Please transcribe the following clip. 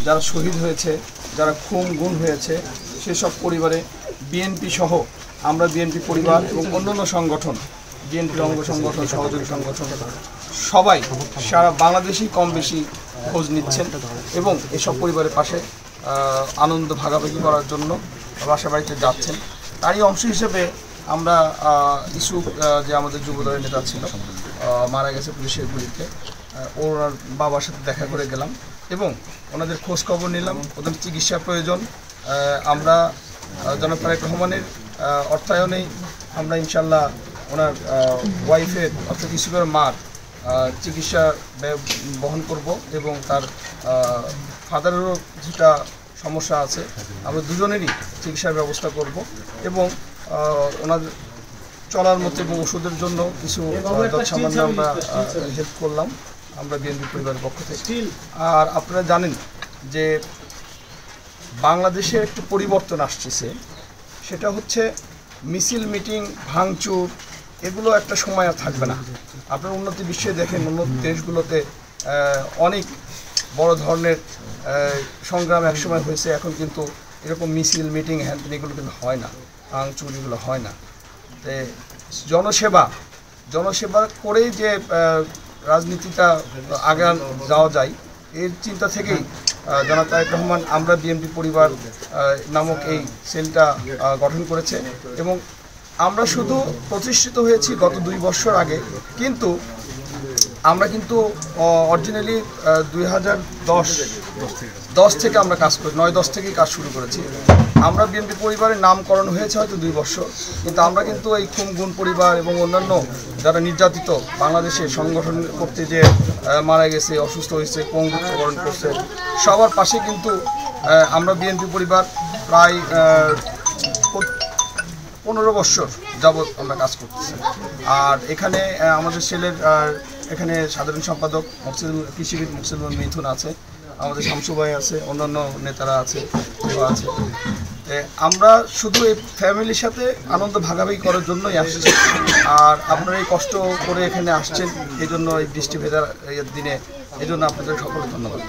যারা শহীদ হয়েছে, যারা খুন গুম হয়েছে, সেসব পরিবারে বিএনপি সহ আমরা বিএনপি পরিবার এবং অন্যান্য সংগঠন, বিএনপির অঙ্গ সংগঠন, সহযোগী সংগঠন সবাই সারা বাংলাদেশেই কম বেশি খোঁজ নিচ্ছেন এবং এসব পরিবারের পাশে আনন্দ ভাগাভাগি করার জন্য বাসা বাড়িতে যাচ্ছেন। তারই অংশ হিসেবে আমরা ইসুফ যে আমাদের যুবদলের নেতা ছিল, মারা গেছে পুলিশের গুলিতে, ওনার বাবার সাথে দেখা করে গেলাম এবং ওনাদের খোঁজ খবর নিলাম। ওদের চিকিৎসা প্রয়োজন। আমরা জনাব তারেক রহমানের অর্থায়নেই আমরা ইনশাল্লাহ ওনার ওয়াইফের অর্থাৎ ইসুফের মার চিকিৎসা বহন করব এবং তার ফাদারেরও যেটা সমস্যা আছে আমরা দুজনেরই চিকিৎসার ব্যবস্থা করব এবং ওনার চলার মতো এবং ওষুধের জন্য কিছু সামান্য আমরা হেল্প করলাম আমরা বিএনপি পরিবারের পক্ষ থেকে। আর আপনারা জানেন যে বাংলাদেশে একটু পরিবর্তন আসছে, সেটা হচ্ছে মিছিল, মিটিং, ভাঙচুর, এগুলো একটা সময় আর থাকবে না। আপনার উন্নতি বিশ্বে দেখেন, উন্নত দেশগুলোতে অনেক বড় ধরনের সংগ্রাম একসময় হয়েছে, এখন কিন্তু এরকম মিছিল, মিটিং, হ্যান এগুলো কিন্তু হয় না, ভাঙচুর এগুলো হয় না। জনসেবা করেই যে রাজনীতিটা আগে যাওয়া যায়, এর চিন্তা থেকেই জনাব তারেক রহমান আমরা বিএনপি পরিবার নামক এই সেলটা গঠন করেছে এবং আমরা শুধু প্রতিষ্ঠিত হয়েছি গত 2 বছর আগে, কিন্তু আমরা কিন্তু অরিজিনালি 2010 থেকে আমরা কাজ করি, 9-10 থেকেই কাজ শুরু করেছি। আমরা বিএনপি পরিবারের নামকরণ হয়েছে হয়তো 2 বছর, কিন্তু আমরা কিন্তু এই খুন গুম পরিবার এবং অন্যান্য যারা নির্যাতিত বাংলাদেশে সংগঠন করতে যে মারা গেছে, অসুস্থ হয়েছে, পঙ্গুত্ববরণ করছে, সবার পাশে কিন্তু আমরা বিএনপি পরিবার প্রায় 15 বছর যাবৎ আমরা কাজ করতেছি। আর এখানে আমাদের সেলের এখানে সাধারণ সম্পাদক কৃষিবিদ মুকসিদুল মিথুন আছে, আমাদের শামসু ভাই আছে, অন্যান্য নেতারা আছে। আমরা শুধু এই ফ্যামিলির সাথে আনন্দ ভাগাভাগি করার জন্যই আসছি। আর আপনারা এই কষ্ট করে এখানে আসছেন, এই জন্য এই বৃষ্টি ভেজার দিনে, এই জন্য আপনাদের সকলকে ধন্যবাদ।